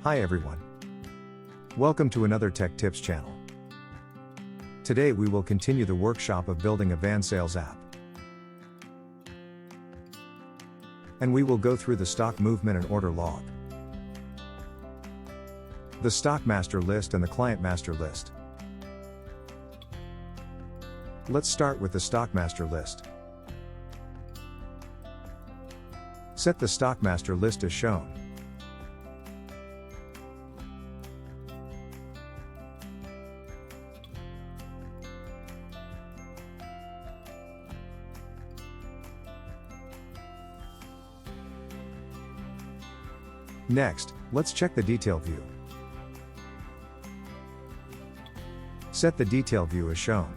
Hi everyone. Welcome to another Tech Tips channel. Today we will continue the workshop of building a van sales app. And we will go through the stock movement and order log, the stock master list and the client master list. Let's start with the stock master list. Set the stock master list as shown. Next, let's check the detail view. Set the detail view as shown.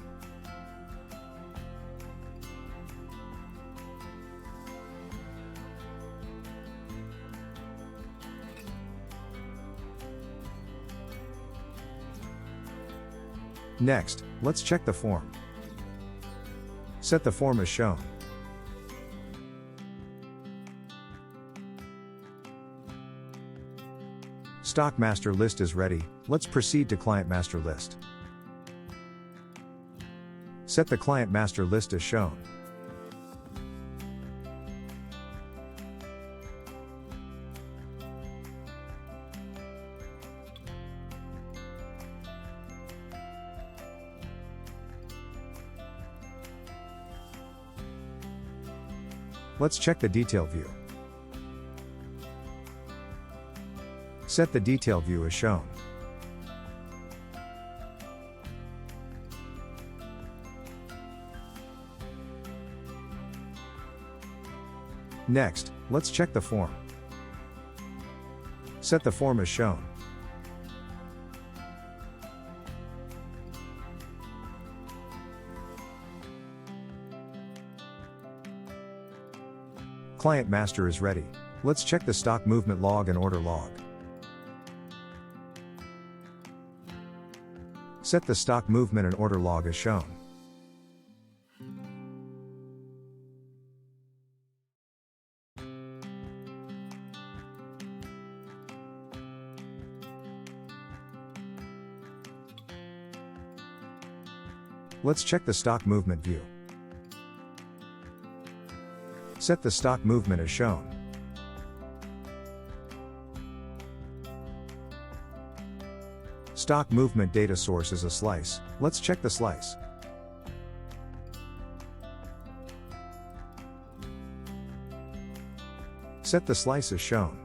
Next, let's check the form. Set the form as shown. Stock master list is ready, let's proceed to client master list. Set the client master list as shown. Let's check the detail view. Set the detail view as shown. Next, let's check the form. Set the form as shown. Client master is ready. Let's check the stock movement log and order log. Set the stock movement and order log as shown. Let's check the stock movement view. Set the stock movement as shown. Stock movement data source is a slice. Let's check the slice. Set the slice as shown.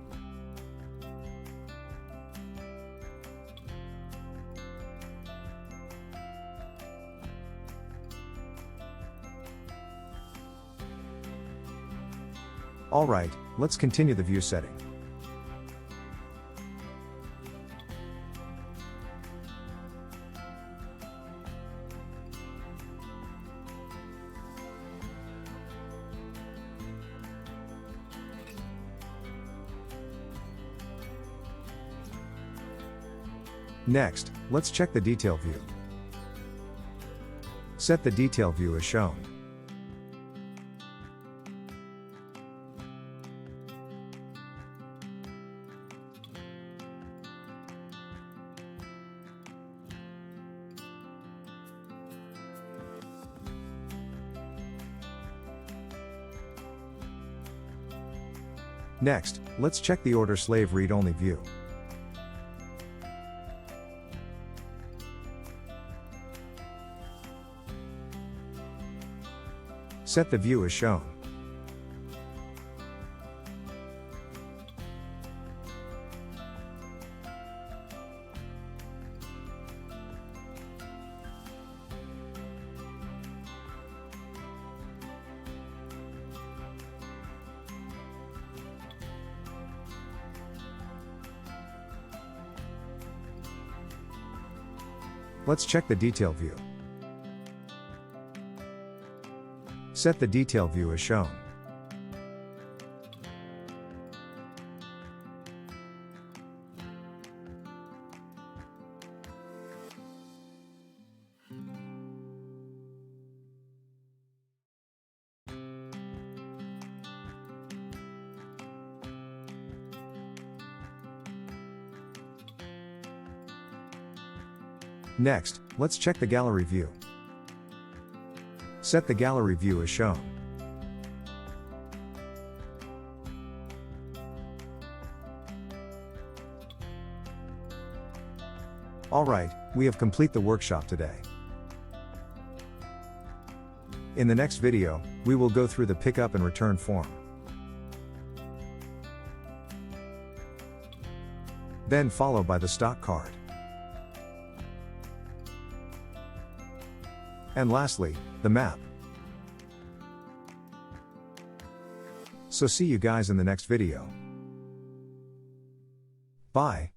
Alright, let's continue the view setting. Next, let's check the detail view. Set the detail view as shown. Next, let's check the order slave read-only view. Set the view as shown. Let's check the detail view. Set the detail view as shown. Next, let's check the gallery view. Set the gallery view as shown. Alright, we have complete the workshop today. In the next video, we will go through the pickup and return form. Then followed by the stock card. And lastly, the map. So see you guys in the next video. Bye.